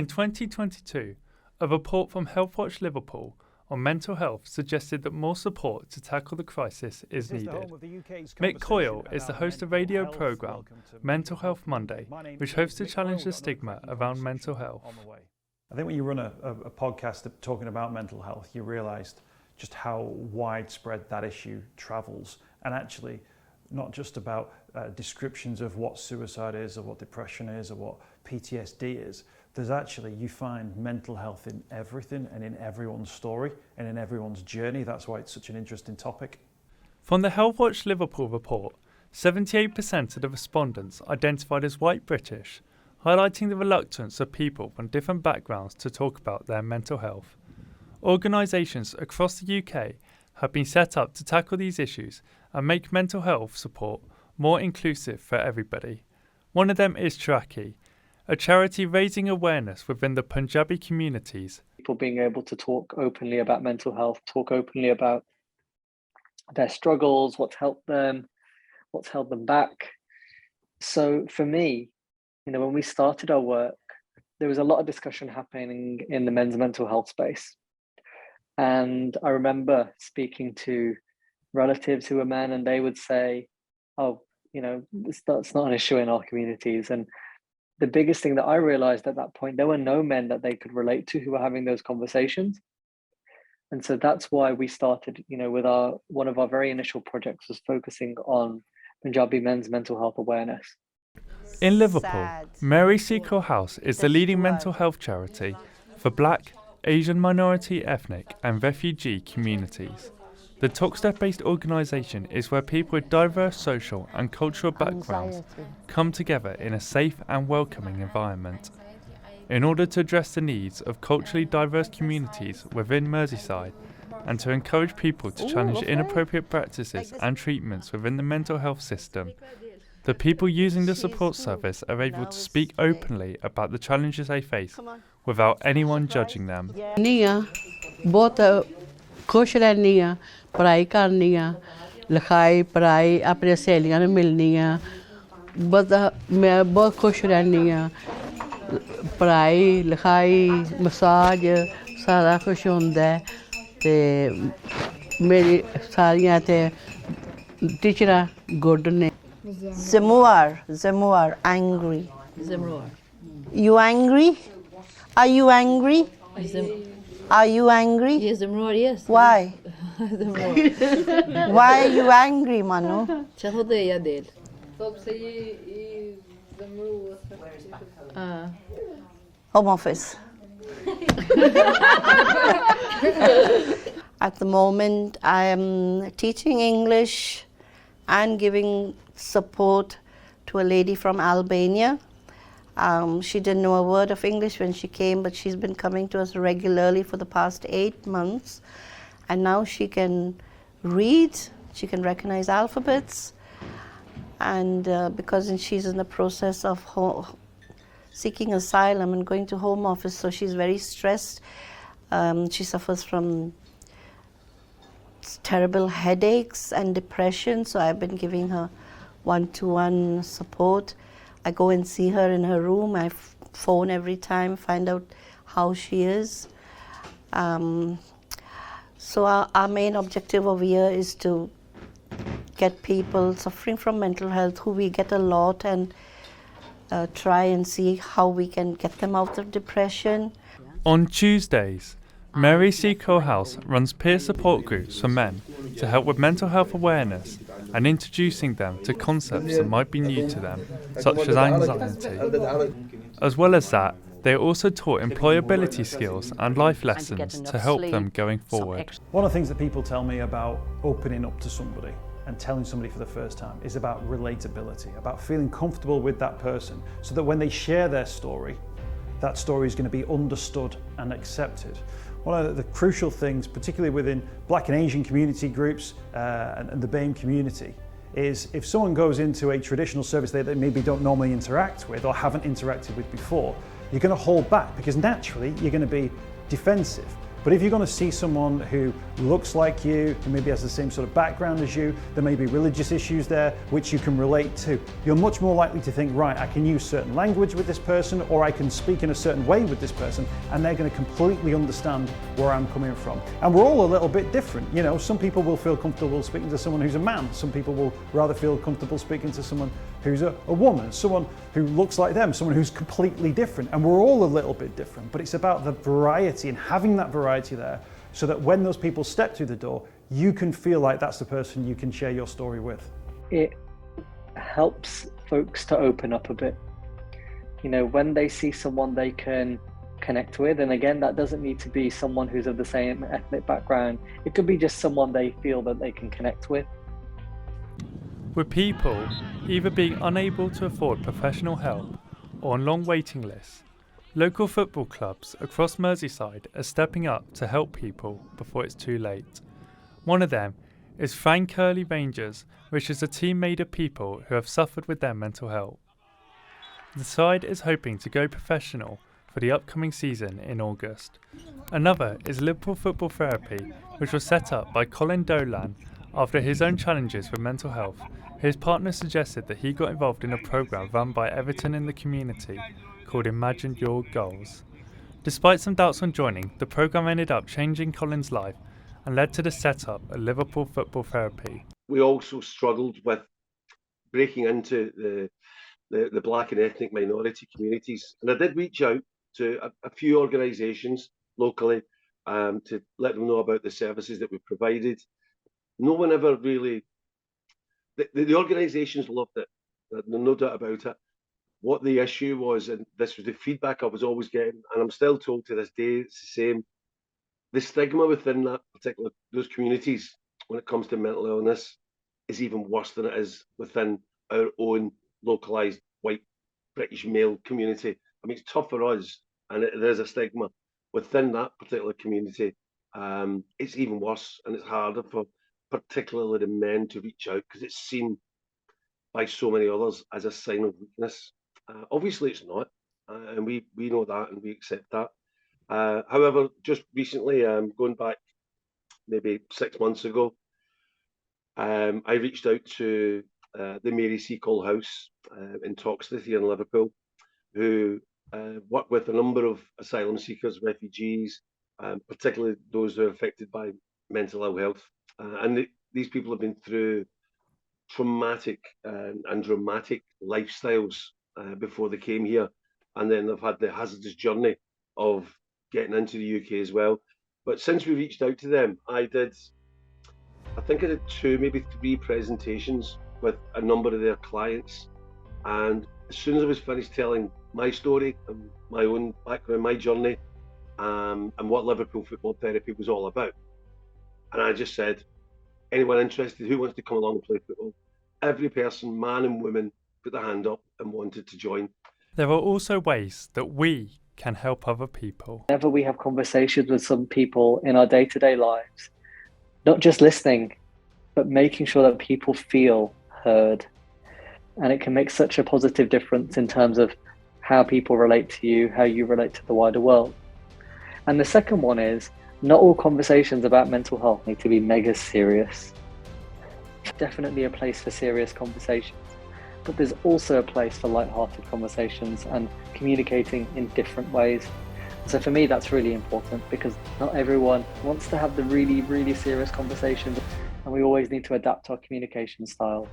In 2022, a report from Healthwatch Liverpool on mental health suggested that more support to tackle the crisis is needed. Mick Coyle is the host of radio programme Mental Health Monday, which hopes to challenge the stigma around mental health. I think when you run a podcast talking about mental health, you realise just how widespread that issue travels, and actually not just about descriptions of what suicide is or what depression is or what PTSD is. There's actually, you find mental health in everything and in everyone's story and in everyone's journey. That's why it's such an interesting topic. From the Healthwatch Liverpool report, 78% of the respondents identified as white British, highlighting the reluctance of people from different backgrounds to talk about their mental health. Organisations across the UK have been set up to tackle these issues and make mental health support more inclusive for everybody. One of them is Traki, a charity raising awareness within the Punjabi communities. People being able to talk openly about mental health, talk openly about their struggles, what's helped them, what's held them back. So for me, when we started our work, there was a lot of discussion happening in the men's mental health space. And I remember speaking to relatives who were men, and they would say, that's not an issue in our communities. And the biggest thing that I realized at that point, there were no men that they could relate to who were having those conversations. And so that's why we started, with one of our very initial projects was focusing on Punjabi men's mental health awareness. In Liverpool, Mary Seacole House is the leading mental health charity for Black, Asian minority, ethnic and refugee communities. The Toxteth-based organisation is where people with diverse social and cultural backgrounds come together in a safe and welcoming environment. In order to address the needs of culturally diverse communities within Merseyside and to encourage people to challenge inappropriate practices and treatments within the mental health system, the people using the support service are able to speak openly about the challenges they face without anyone judging them. बहुत खुश रहनी आ, पढ़ाई करनी आ, लिखाई पढ़ाई अपने सहेलियां ने मिलनी आ, मैं बहुत खुश रहनी आ, पढ़ाई लिखाई मसाज सारा कुछ होंदा है ते मेरी सारियां ते टीचरां गुड ने. Zemmour, angry. You angry? Are you angry? Are you angry? Yes, Zemmour, yes. Why? Why are you angry, Manu? Home Office. At the moment, I am teaching English and giving support to a lady from Albania. She didn't know a word of English when she came, but she's been coming to us regularly for the past 8 months. And now she can read, she can recognize alphabets. And because she's in the process of seeking asylum and going to Home Office, so she's very stressed. She suffers from terrible headaches and depression, so I've been giving her one-to-one support. I go and see her in her room. I phone every time, find out how she is. So our main objective over here is to get people suffering from mental health, who we get a lot, and try and see how we can get them out of depression. On Tuesdays, Mary Seacole House runs peer support groups for men to help with mental health awareness and introducing them to concepts that might be new to them, such as anxiety. As well as that, they are also taught employability skills and life lessons to help them going forward. One of the things that people tell me about opening up to somebody and telling somebody for the first time is about relatability, about feeling comfortable with that person so that when they share their story, that story is going to be understood and accepted. One of the crucial things, particularly within Black and Asian community groups and the BAME community, is if someone goes into a traditional service that they maybe don't normally interact with or haven't interacted with before, you're going to hold back because naturally you're going to be defensive. But if you're going to see someone who looks like you, who maybe has the same sort of background as you, there may be religious issues there which you can relate to, you're much more likely to think, right, I can use certain language with this person, or I can speak in a certain way with this person, and they're going to completely understand where I'm coming from. And we're all a little bit different. You know, some people will feel comfortable speaking to someone who's a man. Some people will rather feel comfortable speaking to someone who's a woman, someone who looks like them, someone who's completely different. And we're all a little bit different, but it's about the variety and having that variety there so that when those people step through the door, you can feel like that's the person you can share your story with. It helps folks to open up a bit. You know, when they see someone they can connect with, and again, that doesn't need to be someone who's of the same ethnic background. It could be just someone they feel that they can connect with. With people either being unable to afford professional help or on long waiting lists, local football clubs across Merseyside are stepping up to help people before it's too late. One of them is Frank Curley Rangers, which is a team made of people who have suffered with their mental health. The side is hoping to go professional for the upcoming season in August. Another is Liverpool Football Therapy, which was set up by Colin Dolan after his own challenges with mental health. His partner suggested that he got involved in a programme run by Everton in the community called Imagine Your Goals. Despite some doubts on joining, the programme ended up changing Colin's life and led to the setup of Liverpool Football Therapy. We also struggled with breaking into the black and ethnic minority communities. And I did reach out to a few organisations locally to let them know about the services that we provided. No one ever really, the organisations loved it, no doubt about it. What the issue was, and this was the feedback I was always getting, and I'm still told to this day, it's the same. The stigma within those communities when it comes to mental illness is even worse than it is within our own localised white British male community. I mean, it's tough for us, and there's a stigma within that particular community. It's even worse, and it's harder for particularly the men to reach out because it's seen by so many others as a sign of weakness. Obviously, it's not, and we know that and we accept that. However, just recently, going back maybe 6 months ago, I reached out to the Mary Seacole House in Toxteth here in Liverpool, who work with a number of asylum seekers, refugees, particularly those who are affected by mental ill health. And these people have been through traumatic and dramatic lifestyles before they came here. And then they've had the hazardous journey of getting into the UK as well. But since we reached out to them, I think I did 2, maybe 3 presentations with a number of their clients. And as soon as I was finished telling my story and my own background, my journey, and what Liverpool Football Therapy was all about, and I just said, anyone interested, who wants to come along and play football? Every person, man and woman, put their hand up and wanted to join. There are also ways that we can help other people. Whenever we have conversations with some people in our day-to-day lives, not just listening, but making sure that people feel heard. And it can make such a positive difference in terms of how people relate to you, how you relate to the wider world. And the second one is, not all conversations about mental health need to be mega serious. Definitely a place for serious conversations, but there's also a place for light-hearted conversations and communicating in different ways. So for me, that's really important because not everyone wants to have the really, really serious conversations, and we always need to adapt our communication style